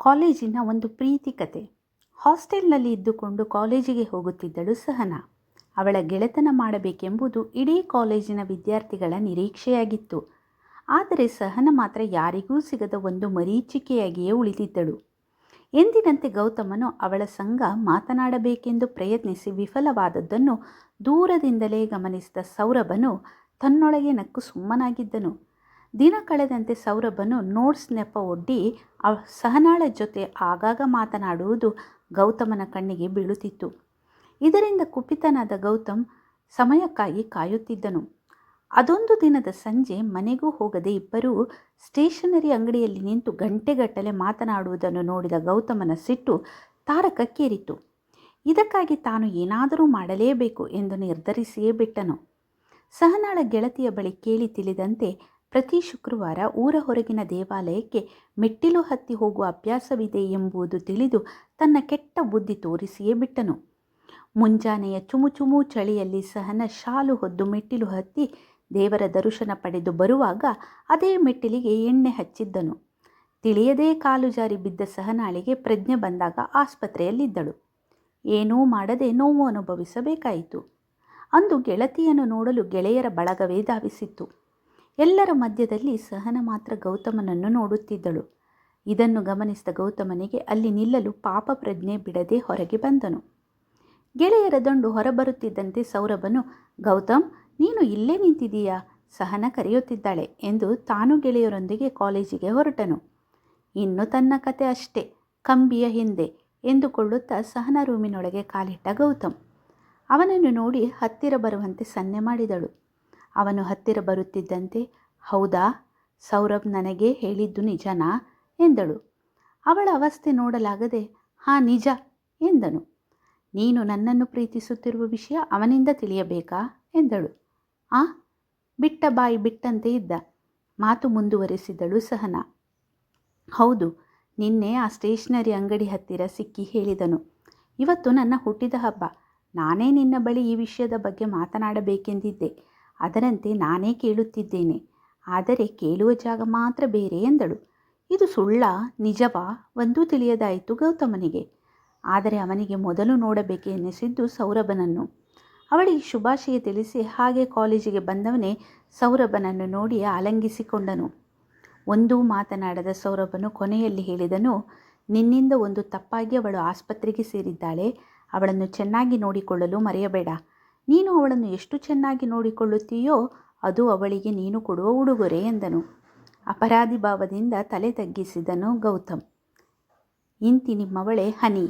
ಕಾಲೇಜಿನ ಒಂದು ಪ್ರೀತಿ ಕತೆ. ಹಾಸ್ಟೆಲ್ನಲ್ಲಿ ಇದ್ದುಕೊಂಡು ಕಾಲೇಜಿಗೆ ಹೋಗುತ್ತಿದ್ದಳು ಸಹನಾ. ಅವಳ ಗೆಳೆತನ ಮಾಡಬೇಕೆಂಬುದು ಇಡೀ ಕಾಲೇಜಿನ ವಿದ್ಯಾರ್ಥಿಗಳ ನಿರೀಕ್ಷೆಯಾಗಿತ್ತು. ಆದರೆ ಸಹನಾ ಮಾತ್ರ ಯಾರಿಗೂ ಸಿಗದ ಒಂದು ಮರೀಚಿಕೆಯಾಗಿಯೇ ಉಳಿದಿದ್ದಳು. ಎಂದಿನಂತೆ ಗೌತಮನು ಅವಳ ಸಂಗ ಮಾತನಾಡಬೇಕೆಂದು ಪ್ರಯತ್ನಿಸಿ ವಿಫಲವಾದದ್ದನ್ನು ದೂರದಿಂದಲೇ ಗಮನಿಸಿದ ಸೌರಭನು ತನ್ನೊಳಗೆ ನಕ್ಕು ಸುಮ್ಮನಾಗಿದ್ದನು. ದಿನ ಕಳೆದಂತೆ ಸೌರಭನು ನೋಟ್ಸ್ ನೆಪ ಒಡ್ಡಿ ಸಹನಾಳ ಜೊತೆ ಆಗಾಗ ಮಾತನಾಡುವುದು ಗೌತಮನ ಕಣ್ಣಿಗೆ ಬೀಳುತ್ತಿತ್ತು. ಇದರಿಂದ ಕುಪಿತನಾದ ಗೌತಮ್ ಸಮಯಕ್ಕಾಗಿ ಕಾಯುತ್ತಿದ್ದನು. ಅದೊಂದು ದಿನದ ಸಂಜೆ ಮನೆಗೂ ಹೋಗದೆ ಇಬ್ಬರೂ ಸ್ಟೇಷನರಿ ಅಂಗಡಿಯಲ್ಲಿ ನಿಂತು ಗಂಟೆಗಟ್ಟಲೆ ಮಾತನಾಡುವುದನ್ನು ನೋಡಿದ ಗೌತಮನ ಸಿಟ್ಟು ತಾರಕಕ್ಕೇರಿತು. ಇದಕ್ಕಾಗಿ ತಾನು ಏನಾದರೂ ಮಾಡಲೇಬೇಕು ಎಂದು ನಿರ್ಧರಿಸಿಯೇ ಬಿಟ್ಟನು. ಸಹನಾಳ ಗೆಳತಿಯ ಬಳಿ ಕೇಳಿ ತಿಳಿದಂತೆ ಪ್ರತಿ ಶುಕ್ರವಾರ ಊರ ಹೊರಗಿನ ದೇವಾಲಯಕ್ಕೆ ಮೆಟ್ಟಿಲು ಹತ್ತಿ ಹೋಗುವ ಅಭ್ಯಾಸವಿದೆ ಎಂಬುದು ತಿಳಿದು ತನ್ನ ಕೆಟ್ಟ ಬುದ್ಧಿ ತೋರಿಸಿಯೇ ಬಿಟ್ಟನು. ಮುಂಜಾನೆಯ ಚುಮುಚುಮು ಚಳಿಯಲ್ಲಿ ಸಹನಾ ಶಾಲು ಹೊದ್ದು ಮೆಟ್ಟಿಲು ಹತ್ತಿ ದೇವರ ದರ್ಶನ ಪಡೆದು ಬರುವಾಗ ಅದೇ ಮೆಟ್ಟಿಲಿಗೆ ಎಣ್ಣೆ ಹಚ್ಚಿದ್ದನು. ತಿಳಿಯದೇ ಕಾಲು ಜಾರಿ ಬಿದ್ದ ಸಹನಾಳಿಗೆ ಪ್ರಜ್ಞೆ ಬಂದಾಗ ಆಸ್ಪತ್ರೆಯಲ್ಲಿದ್ದಳು. ಏನೂ ಮಾಡದೆ ನೋವು ಅನುಭವಿಸಬೇಕಾಯಿತು. ಅಂದು ಗೆಳತಿಯನ್ನು ನೋಡಲು ಗೆಳೆಯರ ಬಳಗವೇ ಧಾವಿಸಿತ್ತು. ಎಲ್ಲರ ಮಧ್ಯದಲ್ಲಿ ಸಹನಾ ಮಾತ್ರ ಗೌತಮನನ್ನು ನೋಡುತ್ತಿದ್ದಳು. ಇದನ್ನು ಗಮನಿಸಿದ ಗೌತಮನಿಗೆ ಅಲ್ಲಿ ನಿಲ್ಲಲು ಪಾಪ ಪ್ರಜ್ಞೆ ಬಿಡದೆ ಹೊರಗೆ ಬಂದನು. ಗೆಳೆಯರ ದಂಡು ಹೊರಬರುತ್ತಿದ್ದಂತೆ ಸೌರಭನು, ಗೌತಮ್, ನೀನು ಇಲ್ಲೇ ನಿಂತಿದ್ದೀಯಾ? ಸಹನಾ ಕರೆಯುತ್ತಿದ್ದಾಳೆ ಎಂದು ತಾನು ಗೆಳೆಯರೊಂದಿಗೆ ಕಾಲೇಜಿಗೆ ಹೊರಟನು. ಇನ್ನು ತನ್ನ ಕತೆ ಅಷ್ಟೇ, ಕಂಬಿಯ ಹಿಂದೆ ಎಂದುಕೊಳ್ಳುತ್ತಾ ಸಹನಾ ರೂಮಿನೊಳಗೆ ಕಾಲಿಟ್ಟ ಗೌತಮ್ ಅವನನ್ನು ನೋಡಿ ಹತ್ತಿರ ಬರುವಂತೆ ಸನ್ನೆ ಮಾಡಿದಳು. ಅವನು ಹತ್ತಿರ ಬರುತ್ತಿದ್ದಂತೆ, ಹೌದಾ, ಸೌರಭ್ ನನಗೆ ಹೇಳಿದ್ದು ನಿಜನಾ ಎಂದಳು. ಅವಳ ಅವಸ್ಥೆ ನೋಡಲಾಗದೆ, ಹಾಂ ನಿಜ ಎಂದನು. ನೀನು ನನ್ನನ್ನು ಪ್ರೀತಿಸುತ್ತಿರುವ ವಿಷಯ ಅವನಿಂದ ತಿಳಿಯಬೇಕಾ ಎಂದಳು. ಬಿಟ್ಟ ಬಾಯಿ ಬಿಟ್ಟಂತೆ ಇದ್ದ. ಮಾತು ಮುಂದುವರೆಸಿದಳು ಸಹನಾ. ಹೌದು, ನಿನ್ನೆ ಆ ಸ್ಟೇಷನರಿ ಅಂಗಡಿ ಹತ್ತಿರ ಸಿಕ್ಕಿ ಹೇಳಿದನು. ಇವತ್ತು ನನ್ನ ಹುಟ್ಟಿದ ಹಬ್ಬ. ನಾನೇ ನಿನ್ನ ಬಳಿ ಈ ವಿಷಯದ ಬಗ್ಗೆ ಮಾತನಾಡಬೇಕೆಂದಿದ್ದೆ. ಅದರಂತೆ ನಾನೇ ಕೇಳುತ್ತಿದ್ದೇನೆ. ಆದರೆ ಕೇಳುವ ಜಾಗ ಮಾತ್ರ ಬೇರೆ ಎಂದಳು. ಇದು ಸುಳ್ಳಾ ನಿಜವಾ ಒಂದೂ ತಿಳಿಯದಾಯಿತು ಗೌತಮನಿಗೆ. ಆದರೆ ಅವನಿಗೆ ಮೊದಲು ನೋಡಬೇಕೆನ್ನಿಸಿದ್ದು ಸೌರಭನನ್ನು. ಅವಳಿಗೆ ಶುಭಾಶಯ ತಿಳಿಸಿ ಹಾಗೆ ಕಾಲೇಜಿಗೆ ಬಂದವನೇ ಸೌರಭನನ್ನು ನೋಡಿ ಆಲಂಗಿಸಿಕೊಂಡನು. ಒಂದೂ ಮಾತನಾಡದ ಸೌರಭನು ಕೊನೆಯಲ್ಲಿ ಹೇಳಿದನು, ನಿನ್ನಿಂದ ಒಂದು ತಪ್ಪಾಗಿ ಅವಳು ಆಸ್ಪತ್ರೆಗೆ ಸೇರಿದ್ದಾಳೆ. ಅವಳನ್ನು ಚೆನ್ನಾಗಿ ನೋಡಿಕೊಳ್ಳಲು ಮರೆಯಬೇಡ. ನೀನು ಅವಳನ್ನು ಎಷ್ಟು ಚೆನ್ನಾಗಿ ನೋಡಿಕೊಳ್ಳುತ್ತೀಯೋ ಅದು ಅವಳಿಗೆ ನೀನು ಕೊಡುವ ಉಡುಗೊರೆ ಎಂದನು. ಅಪರಾಧಿ ಭಾವದಿಂದ ತಲೆ ತಗ್ಗಿಸಿದನು ಗೌತಮ್. ಇಂತಿ ನಿಮ್ಮವಳೆ ಹನಿ.